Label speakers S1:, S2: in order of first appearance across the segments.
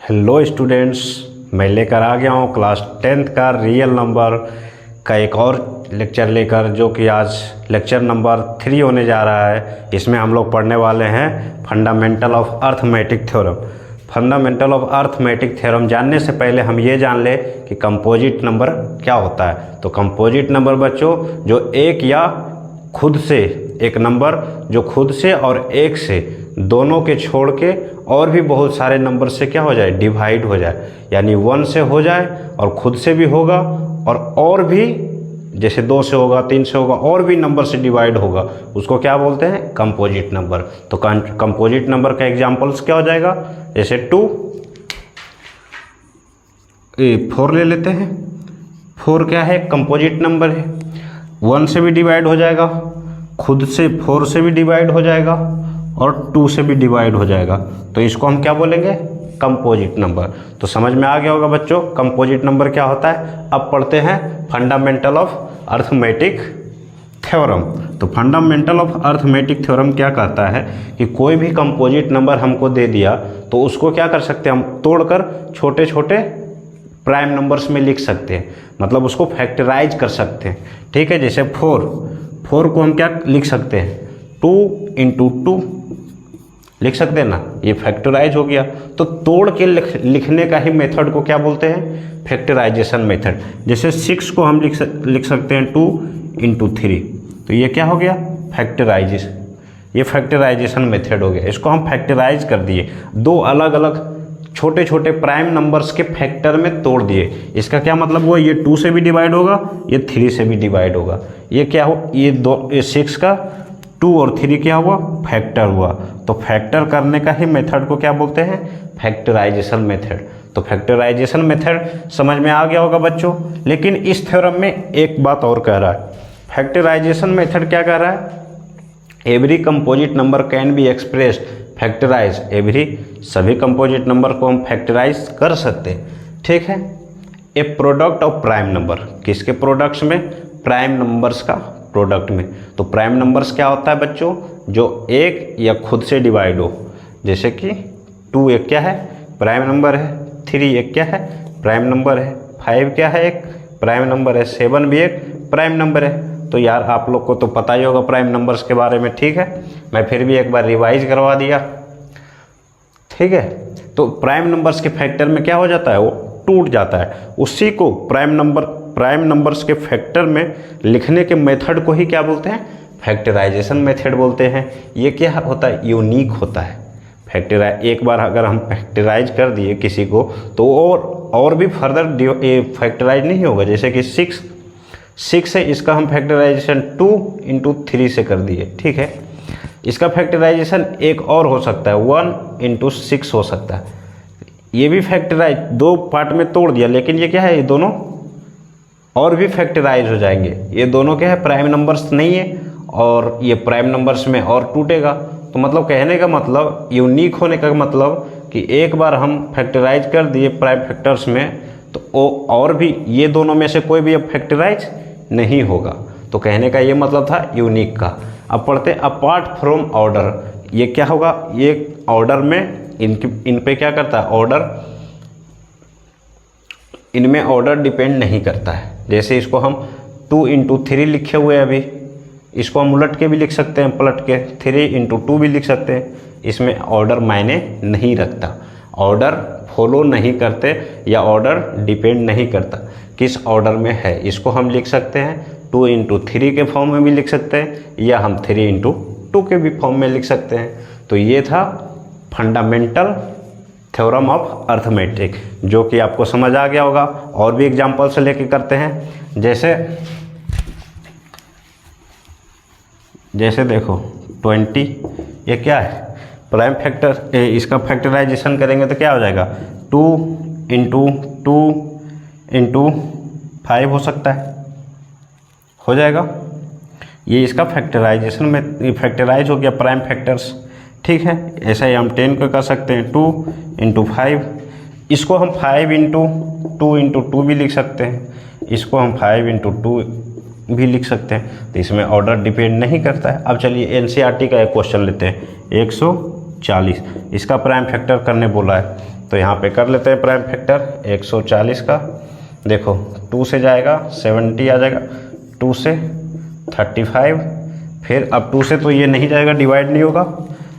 S1: Hello students, मैं लेकर आ गया हूँ क्लास 10th का रियल नंबर का एक और लेक्चर लेकर, जो कि आज लेक्चर नंबर 3 होने जा रहा है। इसमें हम लोग पढ़ने वाले हैं fundamental of arithmetic theorem. Fundamental of arithmetic theorem जानने से पहले हम ये जान ले कि कंपोजिट नंबर क्या होता है। तो कंपोजिट नंबर बच्चों, जो एक या खुद से एक नंबर जो खुद से और एक से दोनों के छोड़ के और भी बहुत सारे नंबर से क्या हो जाए, डिवाइड हो जाए। यानी 1 से हो जाए और खुद से भी होगा और भी, जैसे 2 से होगा, 3 से होगा, और भी नंबर से डिवाइड होगा, उसको क्या बोलते हैं, कंपोजिट नंबर। तो कंपोजिट नंबर का एग्जांपल्स क्या हो जाएगा, जैसे 4 ले लेते हैं। 4 क्या है, कंपोजिट नंबर है। 1 से भी डिवाइड हो जाएगा, खुद से 4 से भी डिवाइड हो जाएगा और 2 से भी डिवाइड हो जाएगा। तो इसको हम क्या बोलेंगे, कंपोजिट नंबर। तो समझ में आ गया होगा बच्चों कंपोजिट नंबर क्या होता है। अब पढ़ते हैं फंडामेंटल ऑफ अर्थमेटिक थ्योरम। तो फंडामेंटल ऑफ अर्थमेटिक थ्योरम क्या कहता है कि कोई भी कंपोजिट नंबर हमको दे दिया तो उसको क्या कर सकते हैं, हम तोड़कर छोटे छोटे प्राइम नंबर्स में लिख सकते हैं, मतलब उसको फैक्टराइज कर सकते हैं। ठीक है, जैसे 4 को हम क्या लिख सकते हैं, 2 × 2 लिख सकते हैं ना, ये फैक्टराइज हो गया। तो तोड़ के लिखने का ही मेथड को क्या बोलते हैं, फैक्टराइजेशन मेथड। जैसे 6 को हम लिख सकते हैं 2 × 3, तो ये क्या हो गया, फैक्टराइजेशन। ये फैक्टराइजेशन मेथड हो गया, इसको हम फैक्टराइज कर दिए, 2 अलग अलग छोटे छोटे प्राइम नंबर्स के फैक्टर में तोड़ दिए। इसका क्या मतलब हुआ, ये 2 से भी डिवाइड होगा, ये 3 से भी डिवाइड होगा। ये क्या हो, ये 6 का 2 और 3 क्या हुआ, फैक्टर हुआ। तो फैक्टर करने का ही मेथड को क्या बोलते हैं, फैक्टराइजेशन मेथड। तो फैक्टराइजेशन मेथड समझ में आ गया होगा बच्चों। लेकिन इस थ्योरम में एक बात और कह रहा है, फैक्टराइजेशन मेथड क्या कह रहा है, every composite number can be expressed factorize. Every, सभी कंपोजिट नंबर को हम फैक्टराइज कर सकते हैं। ठीक है, a product of prime number, किसके प्रोडक्ट्स में, प्राइम नंबर्स का प्रोडक्ट में। तो प्राइम नंबर्स क्या होता है बच्चों, जो एक या खुद से डिवाइड हो। जैसे कि 2 एक क्या है, प्राइम नंबर है, 3 एक क्या है, प्राइम नंबर है, 5 क्या है, एक प्राइम नंबर है, 7 भी एक प्राइम नंबर है। तो यार आप लोग को तो पता ही होगा प्राइम नंबर्स के बारे में। ठीक है, मैं फिर भी एक बार रिवाइज करवा दिया। ठीक है, तो प्राइम नंबर्स के फैक्टर में क्या हो जाता है, वो टूट जाता है। उसी को प्राइम नंबर्स के फैक्टर में लिखने के मेथड को ही क्या बोलते हैं, फैक्टराइजेशन मेथड बोलते हैं। ये क्या होता है, यूनिक होता है। फैक्टराइज, एक बार अगर हम फैक्टराइज कर दिए किसी को तो और भी फर्दर फैक्टराइज नहीं होगा। जैसे कि 6 है, इसका हम फैक्टराइजेशन 2 × 3 से कर दिए। ठीक है, इसका फैक्टराइजेशन एक और हो सकता है, 1 × 6 हो सकता है। ये भी फैक्टराइज 2 पार्ट में तोड़ दिया, लेकिन ये क्या है, ये दोनों और भी फैक्टराइज हो जाएंगे। ये दोनों क्या है, प्राइम नंबर्स नहीं है, और ये प्राइम नंबर्स में और टूटेगा। तो मतलब कहने का मतलब, यूनिक होने का मतलब कि एक बार हम फैक्टराइज कर दिए प्राइम फैक्टर्स में तो और भी ये दोनों में से कोई भी अब फैक्टराइज नहीं होगा। तो कहने का ये मतलब था यूनिक का। अब पढ़ते अपार्ट फ्रॉम ऑर्डर। ये क्या होगा, ये ऑर्डर में इन पे क्या करता है, ऑर्डर, इनमें ऑर्डर डिपेंड नहीं करता है। जैसे इसको हम 2 × 3 लिखे हुए हैं अभी, इसको हम उलट के भी लिख सकते हैं, पलट के 3 × 2 भी लिख सकते हैं। इसमें ऑर्डर मायने नहीं रखता, ऑर्डर फॉलो नहीं करते या ऑर्डर डिपेंड नहीं करता किस ऑर्डर में है। इसको हम लिख सकते हैं 2 × 3 के फॉर्म में भी लिख सकते हैं, या हम 3 × 2 के भी फॉर्म में लिख सकते हैं। तो ये था फंडामेंटल थ्योरम ऑफ अर्थमेटिक, जो कि आपको समझ आ गया होगा। और भी एग्जांपल से लेके करते हैं। जैसे देखो 20, ये क्या है, प्राइम फैक्टर। इसका फैक्टराइजेशन करेंगे तो क्या हो जाएगा, 2 × 2 × 5 हो सकता है, हो जाएगा। ये इसका फैक्टराइजेशन में फैक्टराइज हो गया प्राइम फैक्टर्स। ठीक है, ऐसा ही हम 10 को कर सकते हैं 2 × 5। इसको हम 5 × 2 × 2 भी लिख सकते हैं, इसको हम 5 × 2 भी लिख सकते हैं। तो इसमें ऑर्डर डिपेंड नहीं करता है। अब चलिए NCERT का एक क्वेश्चन लेते हैं, 140, इसका प्राइम फैक्टर करने बोला है। तो यहाँ पे कर लेते हैं प्राइम फैक्टर 140 का। देखो 2 से जाएगा 70 आ जाएगा, 2 से 35, फिर अब 2 से तो ये नहीं जाएगा, डिवाइड नहीं होगा,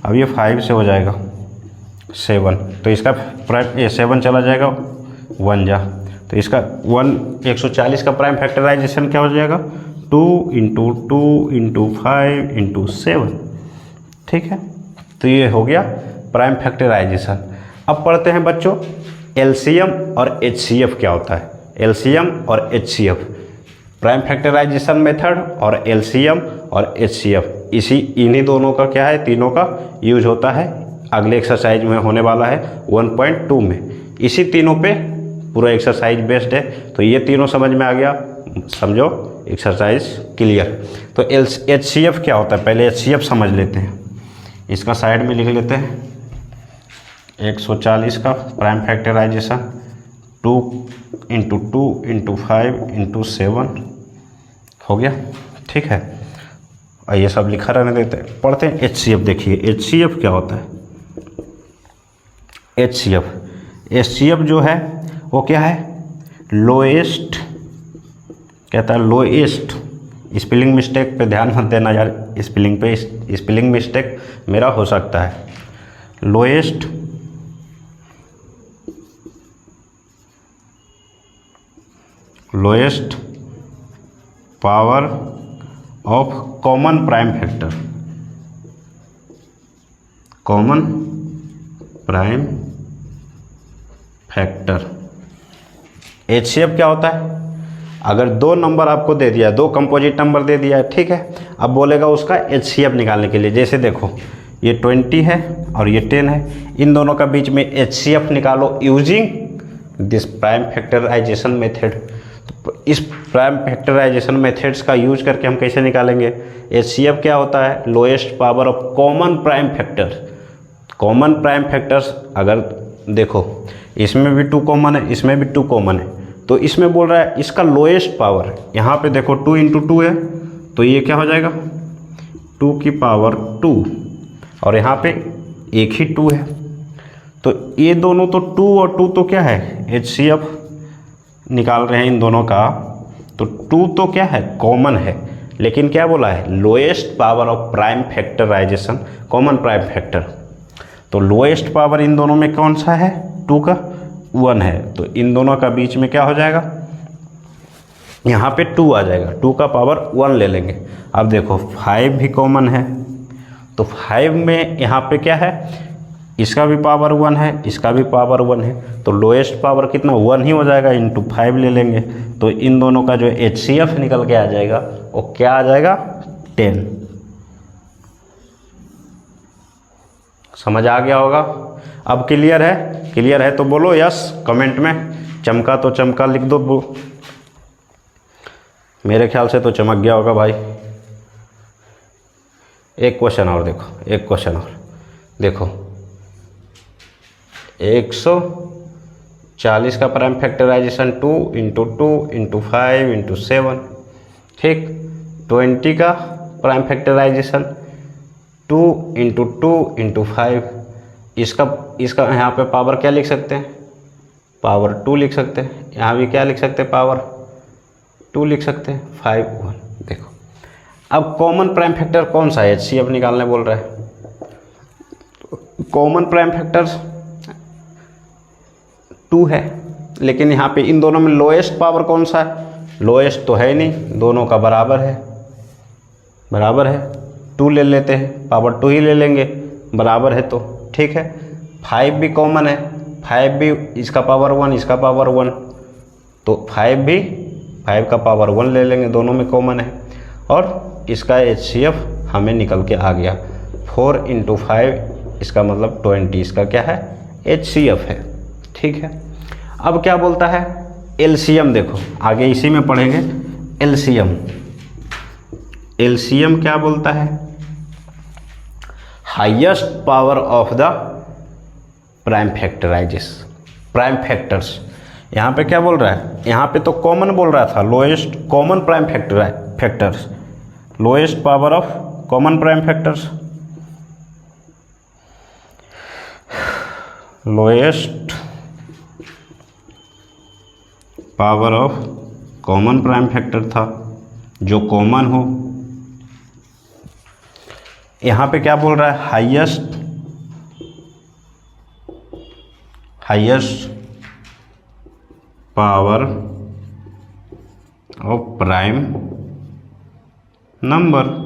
S1: अब ये 5 से हो जाएगा 7, तो इसका प्राइम ये 7 चला जाएगा 1 जा, तो इसका 140 का प्राइम फैक्टराइजेशन क्या हो जाएगा 2 × 2 × 5 × 7। ठीक है, तो ये हो गया प्राइम फैक्टराइजेशन। अब पढ़ते हैं बच्चों एलसीएम और एचसीएफ क्या होता है। एलसीएम और एचसीएफ, प्राइम फैक्टराइजेशन मेथड और एलसीएम और एचसीएफ, इन्हीं दोनों का क्या है, तीनों का यूज होता है। अगले एक्सरसाइज में होने वाला है 1.2 में, इसी तीनों पे पूरा एक्सरसाइज बेस्ड है। तो ये तीनों समझ में आ गया, समझो एक्सरसाइज क्लियर। तो एचसीएफ क्या होता है, पहले एचसीएफ समझ लेते हैं। इसका साइड में लिख लेते हैं 140 का प्राइम फैक्टराइजेशन 2 × 2 × 5 × 7 हो गया। ठीक है, और ये सब लिखा रहने देते हैं, पढ़ते हैं एचसीएफ। देखिए एचसीएफ क्या होता है। एचसीएफ जो है वो क्या है, लोएस्ट, कहता है लोएस्ट, स्पेलिंग मिस्टेक पे ध्यान मत देना यार, स्पेलिंग मिस्टेक मेरा हो सकता है। Lowest power of common prime factor, common prime factor. HCF क्या होता है, अगर 2 नंबर आपको दे दिया, 2 कंपोजिट नंबर दे दिया है, ठीक है, अब बोलेगा उसका एचसीएफ निकालने के लिए। जैसे देखो ये 20 है और ये 10 है, इन दोनों का बीच में एचसीएफ निकालो using this prime factorization method. इस प्राइम फैक्टराइजेशन मेथड्स का यूज करके हम कैसे निकालेंगे, एचसीएफ क्या होता है, lowest power of common prime factor. Common prime factors अगर देखो इसमें भी 2 कॉमन है, इसमें भी 2 कॉमन है, तो इसमें बोल रहा है इसका लोएस्ट पावर, यहाँ पे देखो 2 × 2 है, तो ये क्या हो जाएगा 2 की पावर 2, और यहाँ पे एक ही 2 है, तो ये दोनों तो 2 और 2 तो क्या है, एचसीएफ निकाल रहे हैं इन दोनों का, तो 2 तो क्या है, कॉमन है, लेकिन क्या बोला है, lowest power of prime factorization, common prime factor. तो लोएस्ट पावर इन दोनों में कौन सा है, 2 का 1 है, तो इन दोनों का बीच में क्या हो जाएगा, यहाँ पे 2 आ जाएगा, 2 का पावर 1 ले लेंगे। अब देखो 5 भी कॉमन है, तो 5 में यहाँ पे क्या है, इसका भी पावर 1 है, इसका भी पावर 1 है, तो लोएस्ट पावर कितना 1 ही हो जाएगा, × 5 ले लेंगे, तो इन दोनों का जो एचसीएफ निकल के आ जाएगा वो क्या आ जाएगा 10। समझ आ गया होगा। अब क्लियर है, क्लियर है तो बोलो यस कमेंट में, चमका तो चमका लिख दो, मेरे ख्याल से तो चमक गया होगा भाई। एक क्वेश्चन और देखो, एक क्वेश्चन और देखो, 140 का प्राइम फैक्टराइजेशन 2 × 2 × 5 × 7, ठीक। 20 का प्राइम फैक्टराइजेशन 2 × 2 × 5, इसका यहाँ पे पावर क्या लिख सकते हैं, पावर 2 लिख सकते हैं, यहाँ भी क्या लिख सकते हैं, पावर 2 लिख सकते हैं, 5 1। देखो अब कॉमन प्राइम फैक्टर कौन सा है, एचसीएफ निकालने बोल रहा है। कॉमन प्राइम फैक्टर 2 है, लेकिन यहाँ पे इन दोनों में लोएस्ट पावर कौन सा है, लोएस्ट तो है नहीं, दोनों का बराबर है, बराबर है, 2 ले लेते हैं, पावर 2 ही ले लेंगे, बराबर है तो ठीक है। 5 भी कॉमन है, 5 भी इसका पावर 1, इसका पावर 1, तो 5 भी 5 का पावर 1 ले लेंगे, दोनों में कॉमन है, और इसका एचसीएफ हमें निकल के आ गया 4 × 5, इसका मतलब 20, इसका क्या है, एचसीएफ है, ठीक है। अब क्या बोलता है एलसीएम, देखो आगे इसी में पढ़ेंगे एलसीएम। एलसीएम क्या बोलता है, highest power of the prime factors. यहाँ पे क्या बोल रहा है, यहाँ पे तो कॉमन बोल रहा था, lowest common prime factors, lowest power of common prime factors. Lowest power of common prime factor था, जो कॉमन हो। यहाँ पे क्या बोल रहा है, highest power of prime number.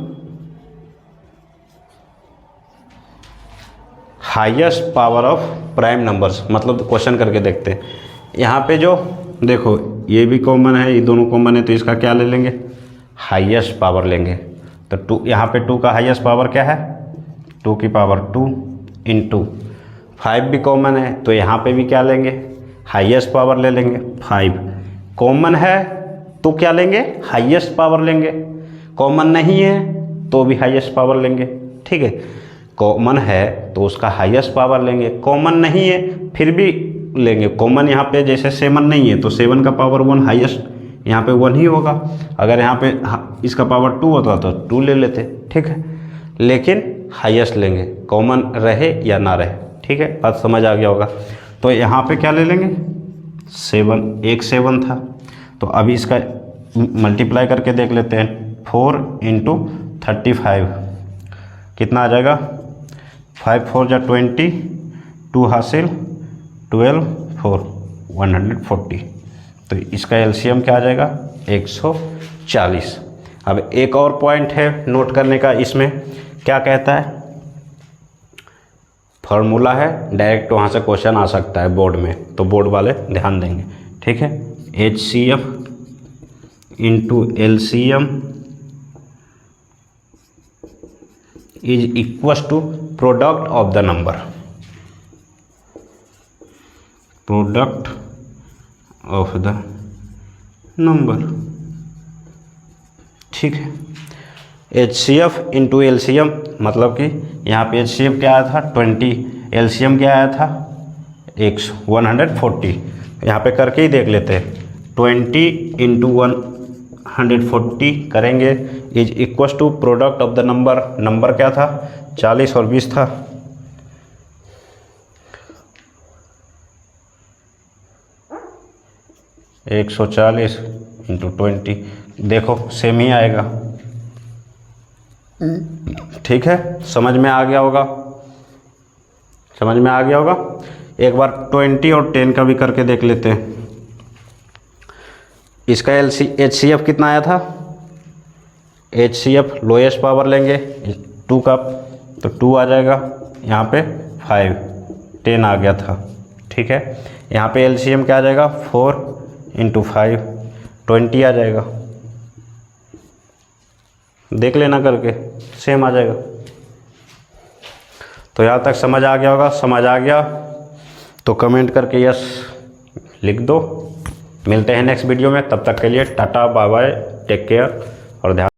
S1: Highest power of prime numbers मतलब क्वेश्चन करके देखते हैं। यहाँ पे जो देखो ये भी कॉमन है, ये दोनों कॉमन है, तो इसका क्या ले लेंगे, हाईएस्ट पावर लेंगे। तो 2, यहाँ पे 2 का हाईएस्ट पावर क्या है, 2 की पावर 2 इंटू 5 भी कॉमन है, तो यहाँ पे भी क्या लेंगे, हाईएस्ट पावर ले लेंगे। 5 कॉमन है तो क्या लेंगे, हाईएस्ट पावर लेंगे। कॉमन नहीं है तो भी हाईएस्ट पावर लेंगे। ठीक है, कॉमन है तो उसका हाईएस्ट पावर लेंगे, कॉमन नहीं है फिर भी लेंगे। कॉमन यहाँ पे जैसे 7 नहीं है तो 7 का पावर 1 हाईएस्ट, यहाँ पे 1 ही होगा। अगर यहाँ पे इसका पावर 2 होता तो 2 ले लेते। ठीक है, लेकिन हाईएस्ट लेंगे, कॉमन रहे या ना रहे। ठीक है, बात समझ आ गया होगा। तो यहाँ पे क्या ले लेंगे, 7, एक 7 था, तो अभी इसका मल्टीप्लाई करके देख लेते हैं। 4 इंटू 35 कितना आ जाएगा, 5 4 जा 20, 2 हासिल 12 4 140। तो इसका एलसीएम क्या आ जाएगा, 140। अब एक और पॉइंट है नोट करने का, इसमें क्या कहता है, फॉर्मूला है, डायरेक्ट वहाँ से क्वेश्चन आ सकता है बोर्ड में, तो बोर्ड वाले ध्यान देंगे। ठीक है, HCF into LCM is equal to product of the number, product of the number. ठीक है, HCF इंटू LCM मतलब कि यहाँ पे HCF क्या आया था 20, LCM क्या आया था 140। यहाँ पे करके ही देख लेते हैं। 20 इंटू 140 करेंगे is equal to product of the number. Number क्या था, 40 और 20 था। एक 140 इंटू 20, देखो सेम ही आएगा। ठीक है, समझ में आ गया होगा, समझ में आ गया होगा। एक बार 20 और 10 का भी करके देख लेते हैं। इसका HCF कितना आया था, HCF लोएस्ट पावर लेंगे 2 का, तो 2 आ जाएगा। यहाँ पे 5 10 आ गया था। ठीक है, यहाँ पे LCM क्या आ जाएगा, 4 इंटू 5 20 आ जाएगा। देख लेना करके, सेम आ जाएगा। तो यहाँ तक समझ आ गया होगा। समझ आ गया तो कमेंट करके यस लिख दो। मिलते हैं नेक्स्ट वीडियो में, तब तक के लिए टाटा बाय बाय, टेक केयर और ध्यान